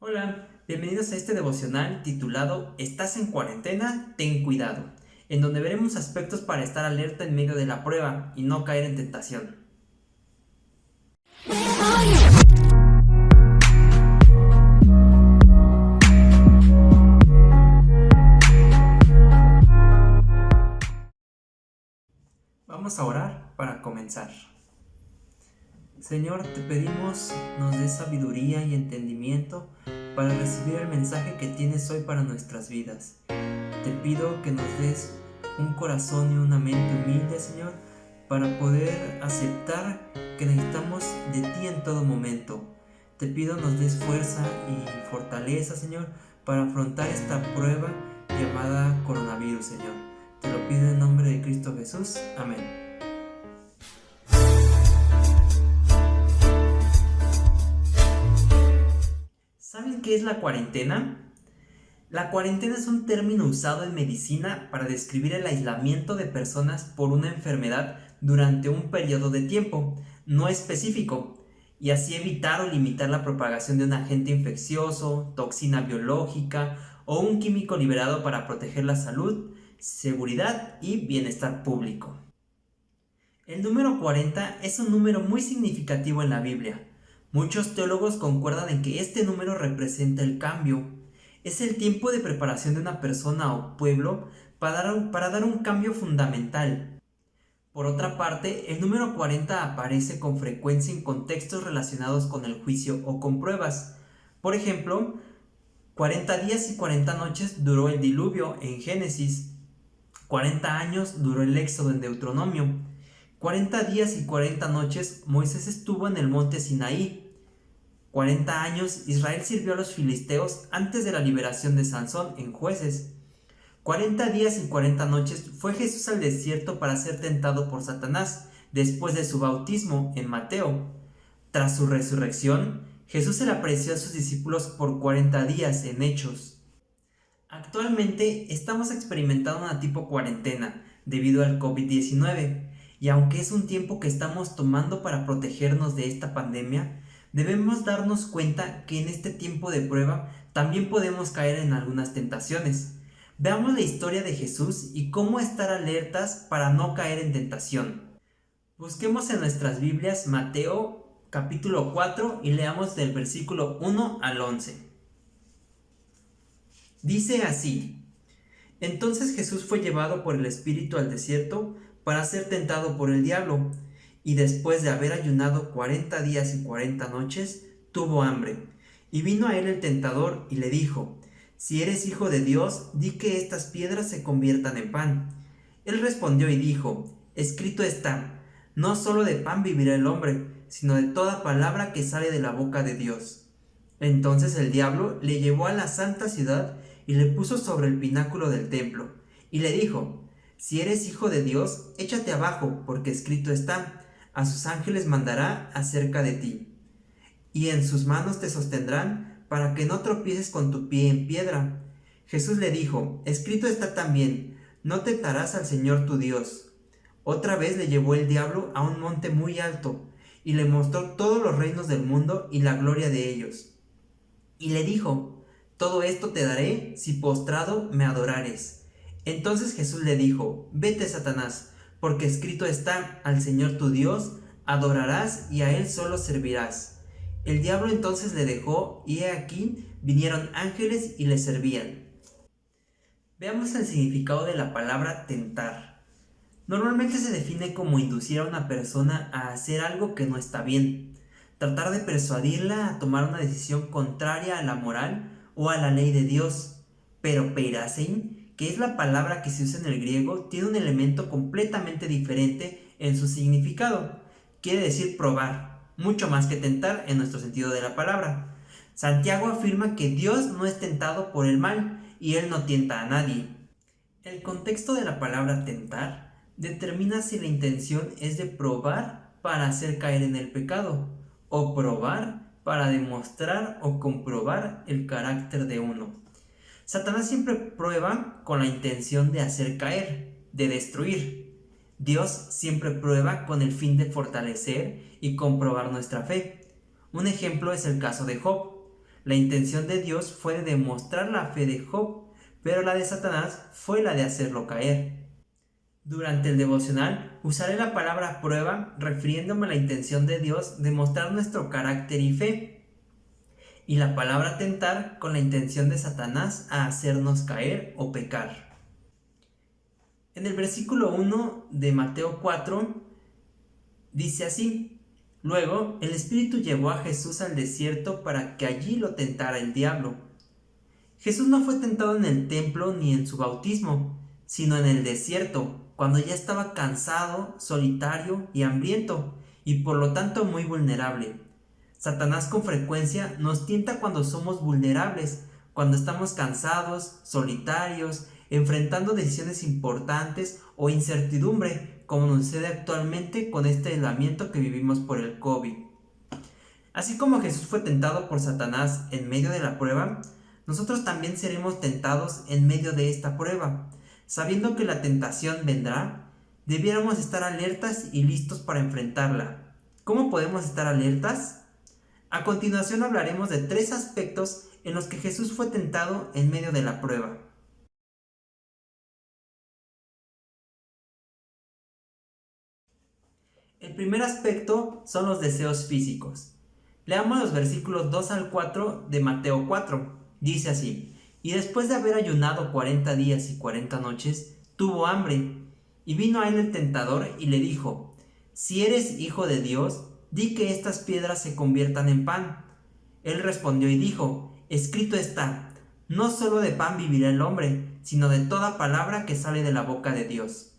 Hola, bienvenidos a este devocional titulado ¿Estás en cuarentena? Ten cuidado, en donde veremos aspectos para estar alerta en medio de la prueba y no caer en tentación. Vamos a orar para comenzar. Señor, te pedimos nos des sabiduría y entendimiento para recibir el mensaje que tienes hoy para nuestras vidas. Te pido que nos des un corazón y una mente humilde, Señor, para poder aceptar que necesitamos de ti en todo momento. Te pido nos des fuerza y fortaleza, Señor, para afrontar esta prueba llamada coronavirus, Señor. Te lo pido en nombre de Cristo Jesús. Amén. ¿Saben qué es la cuarentena? La cuarentena es un término usado en medicina para describir el aislamiento de personas por una enfermedad durante un periodo de tiempo no específico, y así evitar o limitar la propagación de un agente infeccioso, toxina biológica o un químico liberado para proteger la salud, seguridad y bienestar público. El número 40 es un número muy significativo en la Biblia. Muchos teólogos concuerdan en que este número representa el cambio. Es el tiempo de preparación de una persona o pueblo para dar un cambio fundamental. Por otra parte, el número 40 aparece con frecuencia en contextos relacionados con el juicio o con pruebas. Por ejemplo, 40 días y 40 noches duró el diluvio en Génesis. 40 años duró el éxodo en Deuteronomio. 40 días y 40 noches Moisés estuvo en el monte Sinaí. 40 años Israel sirvió a los filisteos antes de la liberación de Sansón en Jueces. 40 días y 40 noches fue Jesús al desierto para ser tentado por Satanás después de su bautismo en Mateo. Tras su resurrección, Jesús se le apareció a sus discípulos por 40 días en Hechos. Actualmente estamos experimentando una tipo cuarentena debido al COVID-19, y aunque es un tiempo que estamos tomando para protegernos de esta pandemia, debemos darnos cuenta que en este tiempo de prueba también podemos caer en algunas tentaciones. Veamos la historia de Jesús y cómo estar alertas para no caer en tentación. Busquemos en nuestras Biblias Mateo capítulo 4 y leamos del versículo 1 al 11. Dice así: Entonces Jesús fue llevado por el Espíritu al desierto para ser tentado por el diablo, y después de haber ayunado 40 días y 40 noches, tuvo hambre. Y vino a él el tentador y le dijo: Si eres hijo de Dios, di que estas piedras se conviertan en pan. Él respondió y dijo: Escrito está, no solo de pan vivirá el hombre, sino de toda palabra que sale de la boca de Dios. Entonces el diablo le llevó a la santa ciudad y le puso sobre el pináculo del templo, y le dijo: Si eres hijo de Dios, échate abajo, porque escrito está, a sus ángeles mandará acerca de ti, y en sus manos te sostendrán, para que no tropieces con tu pie en piedra. Jesús le dijo: Escrito está también, no tentarás al Señor tu Dios. Otra vez le llevó el diablo a un monte muy alto, y le mostró todos los reinos del mundo y la gloria de ellos. Y le dijo: Todo esto te daré si postrado me adorares. Entonces Jesús le dijo: Vete, Satanás, porque escrito está, al Señor tu Dios adorarás y a Él solo servirás. El diablo entonces le dejó, y he aquí vinieron ángeles y le servían. Veamos el significado de la palabra tentar. Normalmente se define como inducir a una persona a hacer algo que no está bien, tratar de persuadirla a tomar una decisión contraria a la moral o a la ley de Dios. Pero peirasein, que es la palabra que se usa en el griego, tiene un elemento completamente diferente en su significado. Quiere decir probar, mucho más que tentar en nuestro sentido de la palabra. Santiago afirma que Dios no es tentado por el mal y Él no tienta a nadie. El contexto de la palabra tentar determina si la intención es de probar para hacer caer en el pecado, o probar para demostrar o comprobar el carácter de uno. Satanás siempre prueba con la intención de hacer caer, de destruir. Dios siempre prueba con el fin de fortalecer y comprobar nuestra fe. Un ejemplo es el caso de Job. La intención de Dios fue de demostrar la fe de Job, pero la de Satanás fue la de hacerlo caer. Durante el devocional usaré la palabra prueba refiriéndome a la intención de Dios de mostrar nuestro carácter y fe, y la palabra tentar con la intención de Satanás a hacernos caer o pecar. En el versículo 1 de Mateo 4 dice así: Luego el Espíritu llevó a Jesús al desierto para que allí lo tentara el diablo. Jesús no fue tentado en el templo ni en su bautismo, sino en el desierto, cuando ya estaba cansado, solitario y hambriento, y por lo tanto muy vulnerable. Satanás con frecuencia nos tienta cuando somos vulnerables, cuando estamos cansados, solitarios, enfrentando decisiones importantes o incertidumbre, como nos sucede actualmente con este aislamiento que vivimos por el COVID. Así como Jesús fue tentado por Satanás en medio de la prueba, nosotros también seremos tentados en medio de esta prueba. Sabiendo que la tentación vendrá, debiéramos estar alertas y listos para enfrentarla. ¿Cómo podemos estar alertas? A continuación hablaremos de 3 aspectos en los que Jesús fue tentado en medio de la prueba. El primer aspecto son los deseos físicos. Leamos los versículos 2 al 4 de Mateo 4. Dice así: Y después de haber ayunado 40 días y 40 noches, tuvo hambre. Y vino a él el tentador y le dijo: Si eres hijo de Dios, di que estas piedras se conviertan en pan. Él respondió y dijo: Escrito está, no solo de pan vivirá el hombre, sino de toda palabra que sale de la boca de Dios.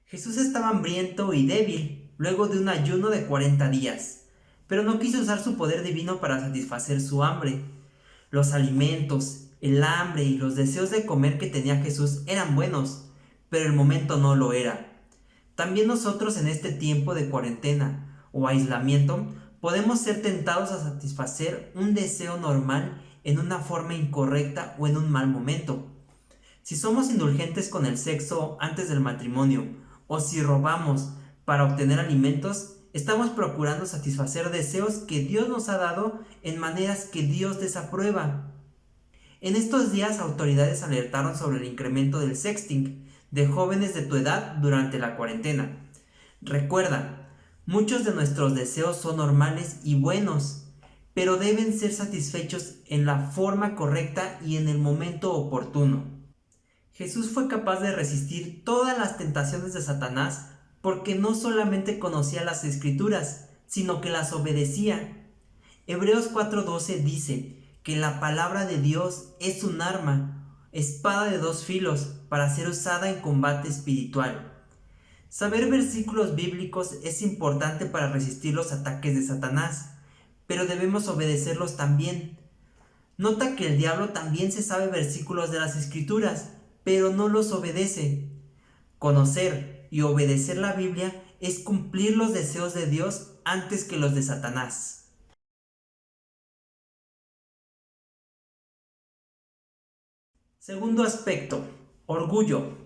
Jesús estaba hambriento y débil, luego de un ayuno de 40 días, pero no quiso usar su poder divino para satisfacer su hambre. Los alimentos, el hambre y los deseos de comer que tenía Jesús eran buenos, pero el momento no lo era. También nosotros en este tiempo de cuarentena o aislamiento podemos ser tentados a satisfacer un deseo normal en una forma incorrecta o en un mal momento. Si somos indulgentes con el sexo antes del matrimonio, o si robamos para obtener alimentos, estamos procurando satisfacer deseos que Dios nos ha dado en maneras que Dios desaprueba. En estos días, autoridades alertaron sobre el incremento del sexting de jóvenes de tu edad durante la cuarentena. Recuerda, muchos de nuestros deseos son normales y buenos, pero deben ser satisfechos en la forma correcta y en el momento oportuno. Jesús fue capaz de resistir todas las tentaciones de Satanás porque no solamente conocía las Escrituras, sino que las obedecía. Hebreos 4:12 dice que la palabra de Dios es un arma, espada de 2 filos, para ser usada en combate espiritual. Saber versículos bíblicos es importante para resistir los ataques de Satanás, pero debemos obedecerlos también. Nota que el diablo también se sabe versículos de las Escrituras, pero no los obedece. Conocer y obedecer la Biblia es cumplir los deseos de Dios antes que los de Satanás. Segundo aspecto, orgullo.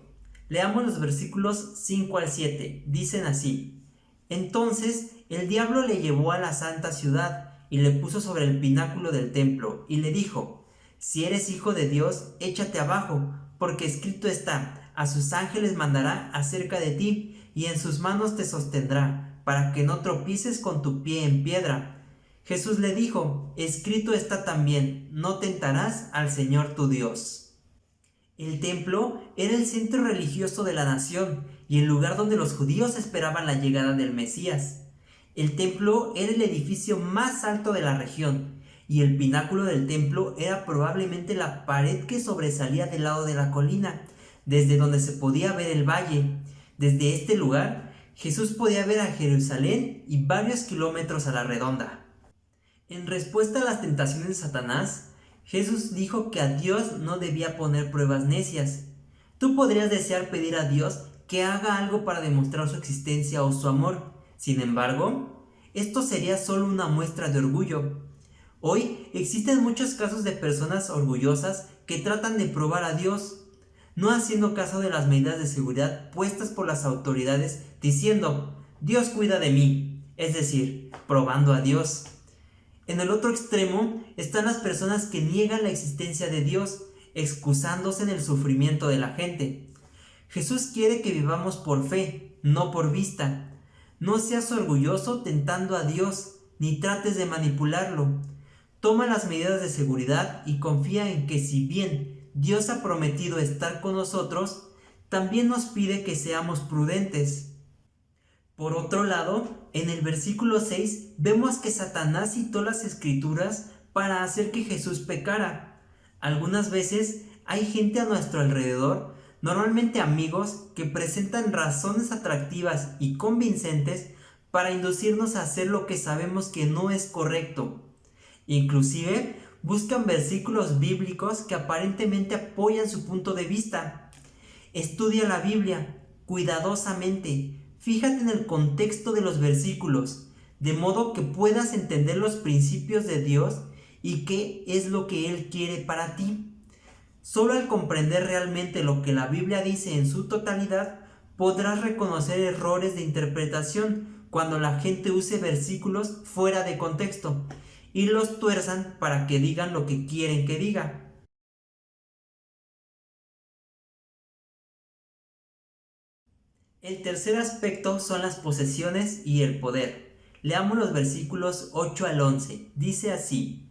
Leamos los versículos 5 al 7. Dicen así: Entonces el diablo le llevó a la santa ciudad y le puso sobre el pináculo del templo y le dijo: Si eres hijo de Dios, échate abajo, porque escrito está: a sus ángeles mandará acerca de ti, y en sus manos te sostendrá, para que no tropieces con tu pie en piedra. Jesús le dijo: escrito está también: no tentarás al Señor tu Dios. El templo era el centro religioso de la nación y el lugar donde los judíos esperaban la llegada del Mesías. El templo era el edificio más alto de la región, y el pináculo del templo era probablemente la pared que sobresalía del lado de la colina, desde donde se podía ver el valle. Desde este lugar, Jesús podía ver a Jerusalén y varios kilómetros a la redonda. En respuesta a las tentaciones de Satanás, Jesús dijo que a Dios no debía poner pruebas necias. Tú podrías desear pedir a Dios que haga algo para demostrar su existencia o su amor. Sin embargo, esto sería solo una muestra de orgullo. Hoy existen muchos casos de personas orgullosas que tratan de probar a Dios, no haciendo caso de las medidas de seguridad puestas por las autoridades, diciendo: Dios cuida de mí, es decir, probando a Dios. En el otro extremo están las personas que niegan la existencia de Dios, excusándose en el sufrimiento de la gente. Jesús quiere que vivamos por fe, no por vista. No seas orgulloso tentando a Dios, ni trates de manipularlo. Toma las medidas de seguridad y confía en que si bien Dios ha prometido estar con nosotros, también nos pide que seamos prudentes. Por otro lado, en el versículo 6 vemos que Satanás citó las escrituras para hacer que Jesús pecara. Algunas veces hay gente a nuestro alrededor, normalmente amigos, que presentan razones atractivas y convincentes para inducirnos a hacer lo que sabemos que no es correcto. Inclusive, buscan versículos bíblicos que aparentemente apoyan su punto de vista. Estudia la Biblia cuidadosamente. Fíjate en el contexto de los versículos, de modo que puedas entender los principios de Dios y qué es lo que Él quiere para ti. Solo al comprender realmente lo que la Biblia dice en su totalidad, podrás reconocer errores de interpretación cuando la gente use versículos fuera de contexto y los tuerzan para que digan lo que quieren que diga. El tercer aspecto son las posesiones y el poder. Leamos los versículos 8 al 11. Dice así: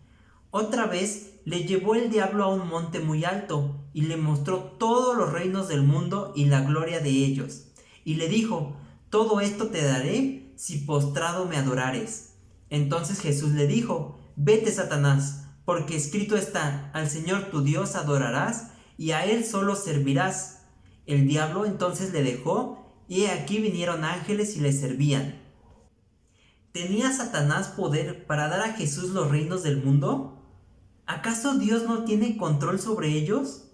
Otra vez le llevó el diablo a un monte muy alto y le mostró todos los reinos del mundo y la gloria de ellos. Y le dijo: Todo esto te daré si postrado me adorares. Entonces Jesús le dijo: Vete, Satanás, porque escrito está: Al Señor tu Dios adorarás y a Él solo servirás. El diablo entonces le dejó, y he aquí vinieron ángeles y le servían. ¿Tenía Satanás poder para dar a Jesús los reinos del mundo? ¿Acaso Dios no tiene control sobre ellos?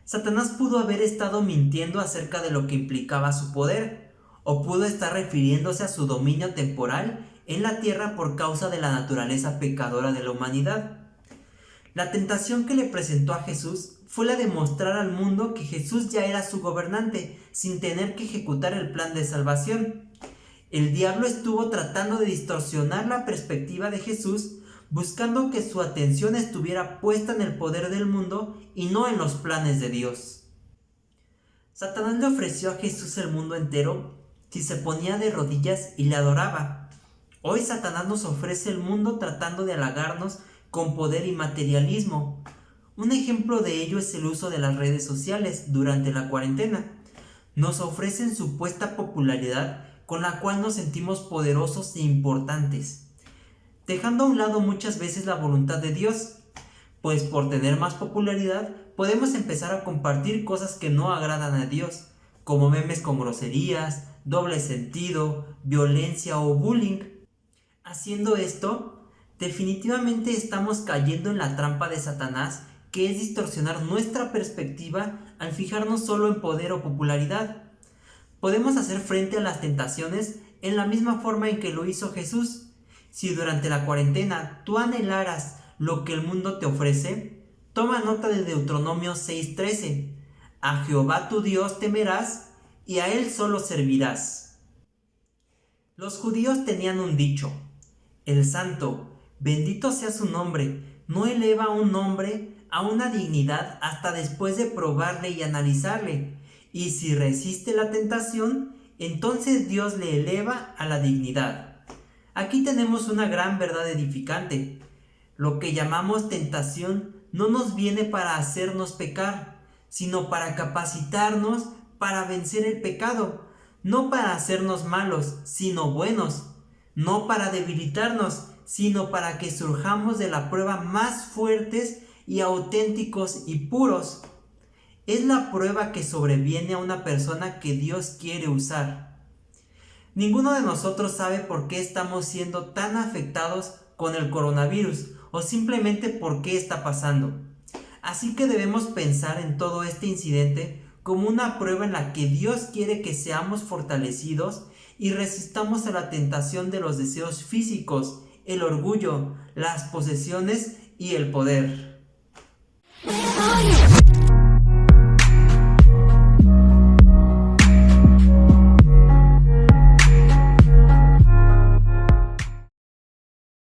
Satanás pudo haber estado mintiendo acerca de lo que implicaba su poder, o pudo estar refiriéndose a su dominio temporal en la tierra por causa de la naturaleza pecadora de la humanidad. La tentación que le presentó a Jesús fue la de mostrar al mundo que Jesús ya era su gobernante, sin tener que ejecutar el plan de salvación. El diablo estuvo tratando de distorsionar la perspectiva de Jesús, buscando que su atención estuviera puesta en el poder del mundo y no en los planes de Dios. Satanás le ofreció a Jesús el mundo entero si se ponía de rodillas y le adoraba. Hoy Satanás nos ofrece el mundo tratando de halagarnos con poder y materialismo. Un ejemplo de ello es el uso de las redes sociales durante la cuarentena. Nos ofrecen supuesta popularidad con la cual nos sentimos poderosos e importantes, dejando a un lado muchas veces la voluntad de Dios, pues por tener más popularidad podemos empezar a compartir cosas que no agradan a Dios, como memes con groserías, doble sentido, violencia o bullying. Haciendo esto, definitivamente estamos cayendo en la trampa de Satanás, que es distorsionar nuestra perspectiva al fijarnos solo en poder o popularidad. Podemos hacer frente a las tentaciones en la misma forma en que lo hizo Jesús. Si durante la cuarentena tú anhelaras lo que el mundo te ofrece, toma nota de Deuteronomio 6:13. A Jehová tu Dios temerás y a Él solo servirás. Los judíos tenían un dicho: el santo, bendito sea su nombre, no eleva a un hombre a una dignidad hasta después de probarle y analizarle, y si resiste la tentación, entonces Dios le eleva a la dignidad. Aquí tenemos una gran verdad edificante. Lo que llamamos tentación no nos viene para hacernos pecar, sino para capacitarnos para vencer el pecado, no para hacernos malos, sino buenos, no para debilitarnos, sino para que surjamos de la prueba más fuertes y auténticos y puros. Es la prueba que sobreviene a una persona que Dios quiere usar. Ninguno de nosotros sabe por qué estamos siendo tan afectados con el coronavirus o simplemente por qué está pasando. Así que debemos pensar en todo este incidente como una prueba en la que Dios quiere que seamos fortalecidos y resistamos a la tentación de los deseos físicos, el orgullo, las posesiones y el poder.